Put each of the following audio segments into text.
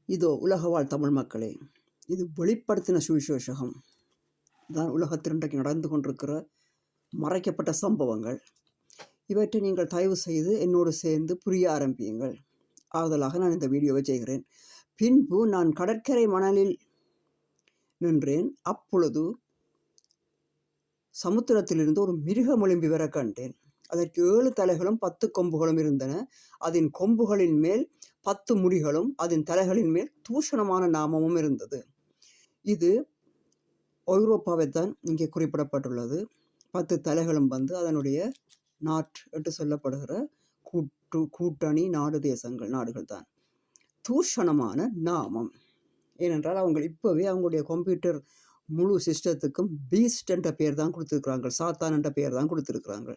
இதோ உலக வாழ் தமிழ் மக்களே, இது வெளிப்படுத்தின சுவிசேஷகம் தான் உலகத்தில் இன்றைக்கு நடந்து கொண்டிருக்கிற மறைக்கப்பட்ட சம்பவங்கள். இவற்றை நீங்கள் தயவு செய்து என்னோடு சேர்ந்து புரிய ஆரம்பியுங்கள். ஆறுதலாக நான் இந்த வீடியோவை செய்கிறேன். பின்பு நான் கடற்கரை மணலில் நின்றேன். அப்பொழுது சமுத்திரத்திலிருந்து ஒரு மிருகம் எழும்பி வர கண்டேன். அதற்கு 7 தலைகளும் 10 கொம்புகளும் இருந்தன. அதன் கொம்புகளின் மேல் 10 முடிகளும் அதன் தலைகளின் மேல் தூஷணமான நாமமும் இருந்தது. இது ஐரோப்பாவை தான் இங்கே குறிப்பிடப்பட்டுள்ளது. 10 தலைகளும் அதனுடைய நாட் என்று சொல்லப்படுகிற கூட்டணி நாடுகள் தான். தூஷணமான நாமம். ஏனென்றால் அவங்க இப்போவே அவங்களுடைய கம்ப்யூட்டர் முழு சிஸ்டத்துக்கும் பீஸ்ட் என்ற பெயர் தான் கொடுத்துருக்குறாங்க, சாத்தான் என்ற பெயர் தான் கொடுத்துருக்குறாங்க.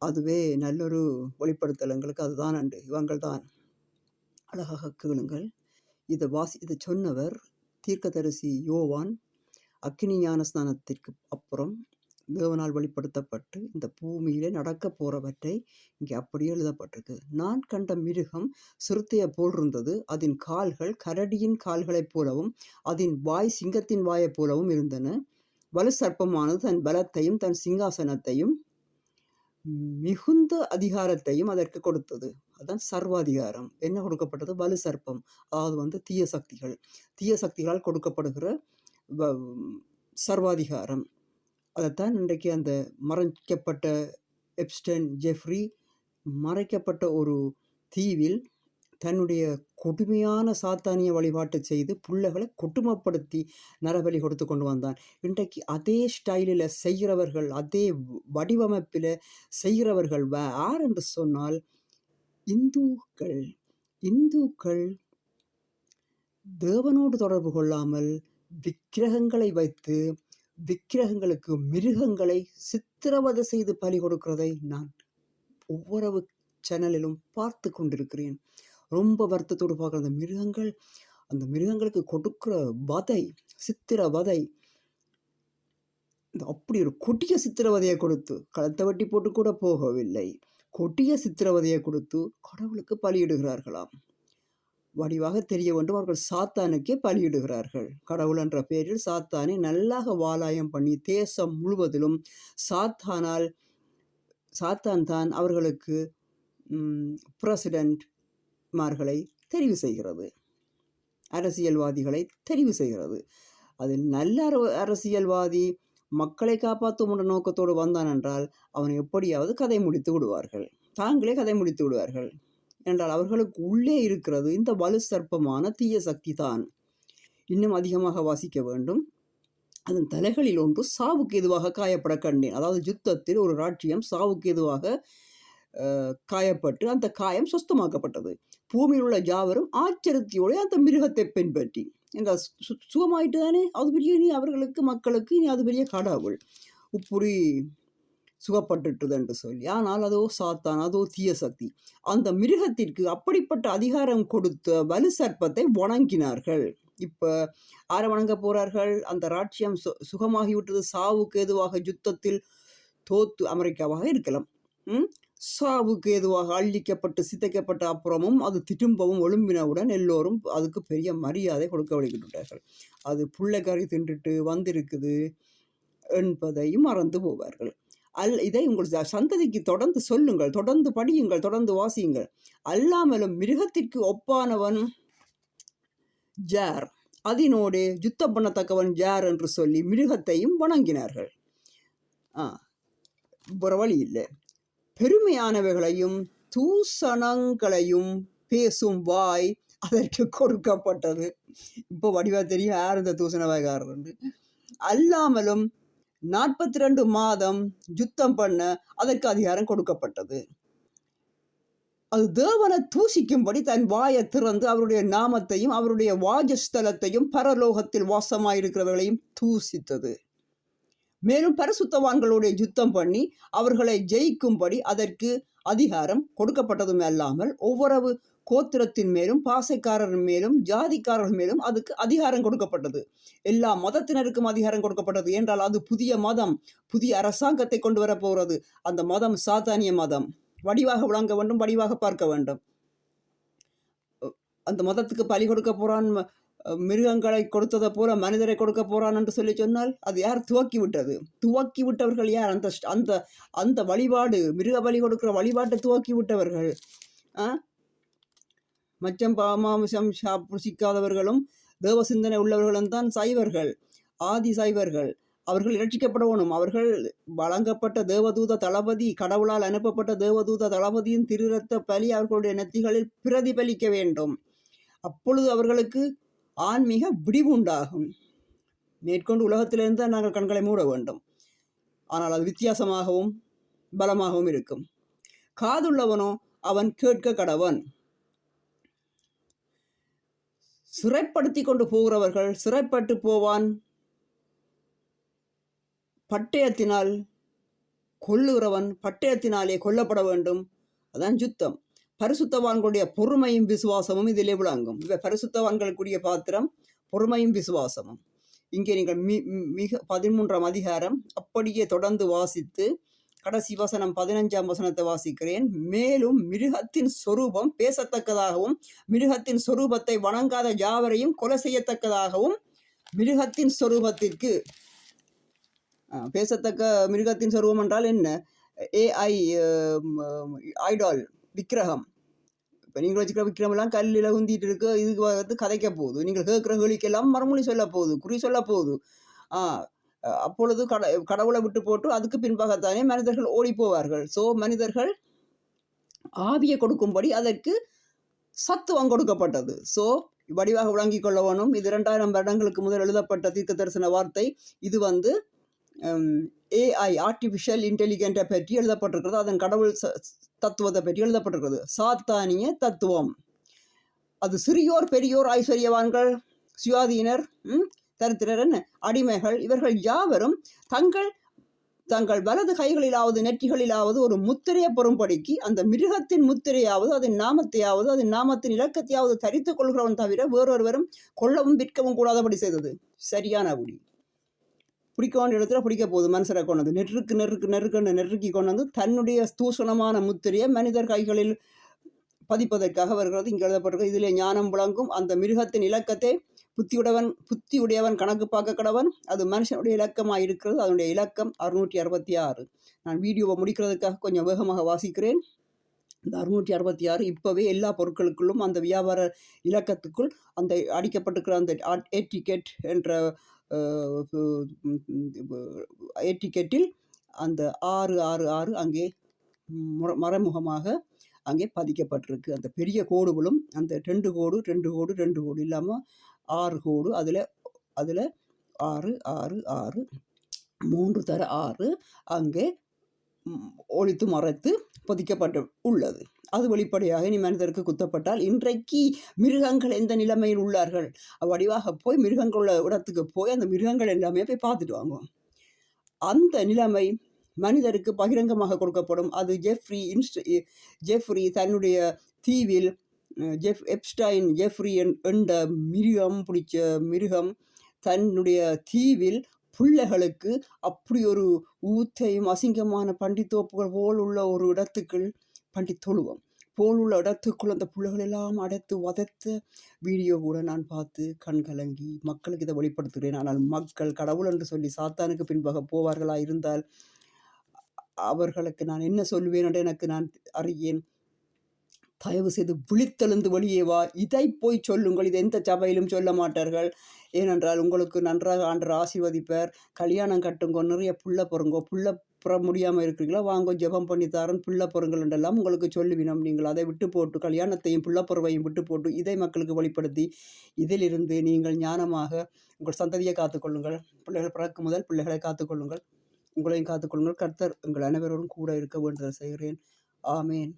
அதுவே நல்லொரு வெளிப்படுத்தல் எங்களுக்கு. அதுதான் அண்டு இவங்கள் தான். அழகாக கேளுங்கள். இதை சொன்னவர் தீர்க்கதரிசி யோவான். அக்கினி ஞான ஸ்நானத்திற்கு அப்புறம் தேவனால் வெளிப்படுத்தப்பட்டு இந்த பூமியிலே நடக்க போறவற்றை இங்கே அப்படியே எழுதப்பட்டிருக்கு. நான் கண்ட மிருகம் சிறுத்தையை போல் இருந்தது. அதன் கால்கள் கரடியின் கால்களைப் போலவும் அதன் வாய் சிங்கத்தின் வாயைப் போலவும் இருந்தன. வலு சர்ப்பமானது தன் பலத்தையும் தன் சிங்காசனத்தையும் மிகுந்த அதிகாரத்தையும் அதற்கு கொடுத்தது. அதான் சர்வாதிகாரம். என்ன கொடுக்கப்பட்டது? வலு சர்ப்பம், அதாவது தீய சக்திகளால் கொடுக்கப்படுகிற சர்வாதிகாரம். அதைத்தான் இன்றைக்கு அந்த மறைக்கப்பட்ட எப்ஸ்டைன் ஜெஃப்ரி மறைக்கப்பட்ட ஒரு தீவில் தன்னுடைய கொடுமையான சாத்தானிய வழிபாட்டை செய்து பிள்ளைகளை கொடுமைப்படுத்தி நரபலி கொடுத்து கொண்டு வந்தான். இன்றைக்கு அதே ஸ்டைலில் செய்கிறவர்கள், அதே வடிவமைப்பில் செய்கிறவர்கள் யார் என்று சொன்னால் இந்துக்கள் தேவனோடு தொடர்பு கொள்ளாமல் விக்கிரகங்களை வைத்து விக்கிரகங்களுக்கு மிருகங்களை சித்திரவதை செய்து பலி கொடுக்கிறதை நான் ஒவ்வொரு சேனலிலும் பார்த்து கொண்டிருக்கிறேன். ரொம்ப வருத்தத்தோடு பார்க்குற அந்த மிருகங்களுக்கு கொடுக்குற வதை, சித்திரவதை, அப்படி ஒரு கொடிய சித்திரவதையை கொடுத்து, களத்தை வெட்டி போட்டு கூட போகவில்லை, கொடிய சித்திரவதையை கொடுத்து கடவுளுக்கு பலியிடுகிறார்களாம். வடிவாக தெரிய வேண்டும், அவர்கள் சாத்தானுக்கே பலியிடுகிறார்கள். கடவுள் என்ற பெயரில் சாத்தானை நல்லாக வாலாயம் பண்ணி தேசம் முழுவதிலும் சாத்தான் தான் அவர்களுக்கு பிரசிடென்ட் மார்களை தெரிவு செய்கிறது, அரசியல்வாதிகளை தெரிவு செய்கிறது. அதில் நல்ல அரசியல்வாதி மக்களை காப்பாற்றும் என்ற நோக்கத்தோடு வந்தான் என்றால் அவனை எப்படியாவது கதை முடித்து விடுவார்கள், தாங்களே கதை முடித்து விடுவார்கள். என்றால் அவர்களுக்கு உள்ளே இருக்கிறது இந்த வலு சர்ப்பமான தீய சக்தி தான். இன்னும் அதிகமாக வாசிக்க வேண்டும். அதன் தலைகளில் ஒன்று சாவுக்கு எதுவாக காயப்பட கண்டேன். அதாவது யுத்தத்தில் ஒரு ராஜ்யம் சாவுக்கு எதுவாக காயப்பட்டு அந்த காயம் சுத்தமாக்கப்பட்டது. பூமியில் உள்ள யாவரும் ஆச்சரியத்தோடு அந்த மிருகத்தை பின்பற்றி என்றால் சுகமாயிட்டு தானே, அது பெரிய அவர்களுக்கு மக்களுக்கு அது பெரிய கடவுள் இப்படி சுகப்பட்டுட்டது என்று சொல்லி. ஆனால் அதோ சாத்தான், அதோ தீய சக்தி. அந்த மிருகத்திற்கு அப்படிப்பட்ட அதிகாரம் கொடுத்த வலு சர்ப்பத்தை வணங்கினார்கள். இப்போ யாரை வணங்க போறார்கள்? அந்த ராஜ்யம் சுகமாகிவிட்டது, சாவுக்கு எதுவாக யுத்தத்தில் தோத்து அமெரிக்காவாக இருக்கலாம், சாவுக்கு எதுவாக அழிக்கப்பட்டு சிதைக்கப்பட்ட அப்புறமும் அது திரும்பவும் எழும்பினவுடன் எல்லோரும் அதுக்கு பெரிய மரியாதை கொடுக்க வழிகிட்டார்கள். அது புள்ளைக்கறி தின்றுட்டு வந்திருக்குது என்பதையும் மறந்து போவார்கள். இதை உங்கள் சந்ததிக்கு தொடர்ந்து சொல்லுங்கள், தொடர்ந்து படியுங்கள், தொடர்ந்து வாசியுங்கள். அல்லாமலும் மிருகத்திற்கு ஒப்பானவன் ஜார், அதனோடு யுத்தம் பண்ணத்தக்கவன் ஜார் என்று சொல்லி மிருகத்தையும் வணங்கினார்கள். ஒரு வழி இல்லை. பெருமையானவைகளையும் தூசணங்களையும் பேசும் வாய் அதற்கு கொடுக்கப்பட்டது. இப்போ வடிவா தெரியும் யார் இந்த தூசணவாய்காரர் என்று. அல்லாமலும் 42 மாதம் யுத்தம் பண்ண அதற்கு அதிகாரம் கொடுக்கப்பட்டது. அது தேவனை தூசிக்கும்படி தன் வாயை திறந்து அவருடைய நாமத்தையும் அவருடைய வாஜஸ்தலத்தையும் பரலோகத்தில் வாசமாயிருக்கிறவர்களையும் தூசித்தது. மேலும் பரிசுத்தவான்களுடைய யுத்தம் பண்ணி அவர்களை ஜெயிக்கும்படி அதற்கு அதிகாரம் கொடுக்கப்பட்டதும் அல்லாமல் ஒவ்வொரு கோத்திரத்தின் மேலும் பாசைக்காரர் மேலும் ஜாதிக்காரர்கள் மேலும் அதுக்கு அதிகாரம் கொடுக்கப்பட்டது. எல்லா மதத்தினருக்கும் அதிகாரம் கொடுக்கப்பட்டது. என்றால் அது புதிய மதம், புதிய அரசாங்கத்தை கொண்டு வர போகிறது. அந்த மதம் சாத்தானிய மதம். வடிவாக விளங்க வேண்டும், வடிவாக பார்க்க வேண்டும். அந்த மதத்துக்கு பலி கொடுக்க போகிறான், மிருகங்களை கொடுத்ததை போல மனிதரை கொடுக்க போகிறான் என்று சொல்லி சொன்னால் அது யார் துவக்கி விட்டது? துவக்கி விட்டவர்கள் யார்? அந்த அந்த அந்த வழிபாடு, மிருக பலி கொடுக்குற வழிபாட்டை துவக்கி விட்டவர்கள். மச்சம் பாமாம்சம் புசிக்காதவர்களும் தேவ சிந்தனை உள்ளவர்களும் தான் சைவர்கள், ஆதி சைவர்கள். அவர்கள் இரட்சிக்கப்படணும். அவர்கள் வழங்கப்பட்ட தேவதூத தளபதி, கடவுளால் அனுப்பப்பட்ட தேவதூத தளபதியின் திருரத்த பலி அவர்களுடைய நெத்திகளில் பிரதிபலிக்க வேண்டும். அப்பொழுது அவர்களுக்கு ஆன்மீக விடிவு உண்டாகும். மேற்கொண்டு உலகத்திலிருந்து தான் நாங்கள் கண்களை மூட வேண்டும். ஆனால் அது வித்தியாசமாகவும் பலமாகவும் இருக்கும். காதுள்ளவனோ அவன் கேட்க கடவன். சிறைப்படுத்தி கொண்டு போகிறவர்கள் சிறைப்பட்டு போவான், பட்டயத்தினால் கொல்லுகிறவன் பட்டயத்தினாலே கொல்லப்பட வேண்டும். அதான் யுத்தம். பரிசுத்தவான்களுடைய பொறுமையும் விசுவாசமும் இதிலே விளங்கும். பரிசுத்தவான்களுக்குரிய பாத்திரம் பொறுமையும் விசுவாசமும். இங்கே நீங்கள் மிக 13ஆம் அதிகாரம் அப்படியே தொடர்ந்து வாசித்து கடைசி வசனம் 15ஆம் வசனத்தை வாசிக்கிறேன். மேலும் மிருகத்தின் சொரூபம் பேசத்தக்கதாகவும் மிருகத்தின் சொரூபத்தை வணங்காத யாவரையும் கொலை செய்யத்தக்கதாகவும் மிருகத்தின் சொரூபத்திற்கு பேசத்தக்க மிருகத்தின் சொரூபம் என்றால் என்ன? ஏஐ ஐடால் விக்கிரகம். இப்போ நீங்கள் வச்சுக்கிற விக்கிரமெல்லாம் கல்லில் உந்திட்டு இருக்கு. இதுக்கு வந்து கதைக்க போகுது. நீங்கள் கேட்குற கேளிக்கெல்லாம் மறுமொழி சொல்ல போகுது, குறி சொல்ல போகுது. அப்பொழுது கடவுளை விட்டு போட்டு அதுக்கு பின்பாகத்தானே மனிதர்கள் ஓடி போவார்கள். ஸோ மனிதர்கள் ஆவியை கொடுக்கும்படி அதற்கு சத்துவம் கொடுக்கப்பட்டது. ஸோ வடிவாக விளங்கி கொள்ளவனும். இது 2000 வருடங்களுக்கு முதல் எழுதப்பட்ட தீர்க்க தரிசன வார்த்தை. இது வந்து ஏஐ ஆர்டிஃபிஷியல் இன்டெலிஜென்ட்டை பற்றி எழுதப்பட்டிருக்கிறது. அதன் கடவுள் தத்துவத்தை பற்றி எழுதப்பட்டிருக்கிறது. சாத்தானிய தத்துவம். அது சிறியோர் பெரியோர் ஐஸ்வர்யவான்கள் சுயாதீனர் தரித்திரர் அடிமைகள் இவர்கள் யாவரும் தங்கள் வலது கைகளிலாவது நெற்றிகளிலாவது ஒரு முத்திரையை பெறும்படிக்கு அந்த மிருகத்தின் முத்திரையாவது அதன் நாமத்தையாவது அதன் நாமத்தின் இலக்கத்தையாவது தரித்து கொள்கிறவன் தவிர வேறொருவரும் கொள்ளவும் விற்கவும் கூடாதபடி செய்தது. சரியான குடி. பிடிக்க வேண்டிய இடத்துல பிடிக்க போகுது. மனுஷரை கொண்டது நெருக்கி கொண்டு வந்து தன்னுடைய தூஷணமான முத்திரையை மனிதர் கைகளில் பதிப்பதற்காக வருகிறது. இங்கே எழுதப்பட்டிருக்கு. இதிலே ஞானம் விளங்கும். அந்த மிருகத்தின் இலக்கத்தை புத்தியுடையவன் கணக்கு பார்க்க கடவன். அது மனுஷனுடைய இலக்கமாக இருக்கிறது. அதனுடைய இலக்கம் 666. நான் வீடியோவை முடிக்கிறதுக்காக கொஞ்சம் வேகமாக வாசிக்கிறேன். இந்த 666 இப்போவே எல்லா பொருட்களுக்குள்ளும் அந்த வியாபார இலக்கத்துக்குள் அந்த அடிக்கப்பட்டிருக்கிற அந்த ஏட்டிக்கெட் என்ற ஏட்டிக்கெட்டில் அந்த 666 அங்கே மறைமுகமாக அங்கே பதிக்கப்பட்டிருக்கு. அந்த பெரிய கோடுகளும் அந்த 2 கோடு இல்லாமல் 6 கோடு, அதில் 6 6 6 3 தர 6 அங்கே ஒழித்து மறைத்து பதிக்கப்பட்டு உள்ளது. அது வெளிப்படையாக இனி மனிதருக்கு குத்தப்பட்டால் இன்றைக்கு மிருகங்கள் எந்த நிலைமையில் உள்ளார்கள் வடிவாக போய் மிருகங்களோட இடத்துக்கு போய் அந்த மிருகங்கள் எல்லாமே போய் பார்த்துட்டு வாங்குவோம். அந்த நிலைமை மனிதருக்கு பகிரங்கமாக கொடுக்கப்படும். அது ஜெஃப்ரி தன்னுடைய தீவில் எப்ஸ்டைன் ஜெஃப்ரி என்ற மிருகம் தன்னுடைய தீவில் பிள்ளைகளுக்கு அப்படி ஒரு ஊத்தையும் அசிங்கமான பண்டித்தோப்புகள் போல் உள்ள ஒரு இடத்துக்குள் பண்டித்தொழுவம் போல் உள்ள இடத்துக்குள் அந்த பிள்ளைகள் எல்லாம் அடைத்து வதைத்த வீடியோ கூட நான் பார்த்து கண் கலங்கி மக்களுக்கு இதை வெளிப்படுத்துகிறேன். ஆனால் மக்கள் கடவுள் என்று சொல்லி சாத்தானுக்கு பின்பாக போவார்களா இருந்தால் அவர்களுக்கு நான் என்ன சொல்வேன் என்று எனக்கு நான் அறியேன். தயவு செய்து விழித்தெழுந்து வெளியே வா, இதை போய் சொல்லுங்கள். இது எந்த சபையிலும் சொல்ல மாட்டார்கள். ஏனென்றால் உங்களுக்கு நன்றாக ஆண்டவர் ஆசீர்வதிப்பார். கல்யாணம் கட்டுங்கோ, நிறைய புள்ள பொறுங்கோ, புள்ள புற முடியாமல் இருக்கிறீங்களா வாங்க ஜெபம் பண்ணி தரேன், புள்ள பொறுங்கள் என்றெல்லாம் உங்களுக்கு சொல்லுவினோம். நீங்கள் அதை விட்டு போட்டு கல்யாணத்தையும் புள்ளப்பொருவையும் விட்டு போட்டு இதை மக்களுக்கு வெளிப்படுத்தி இதிலிருந்து நீங்கள் ஞானமாக உங்கள் சந்ததியை காத்துக்கொள்ளுங்கள். பிள்ளைகள் பிறக்கும் முதல் பிள்ளைகளை காத்துக்கொள்ளுங்கள், உங்களையும் காத்துக்கொள்ளுங்கள். கர்த்தர் உங்கள் அனைவரோடும் கூட இருக்க வேண்டுதல் செய்கிறேன். ஆமேன்.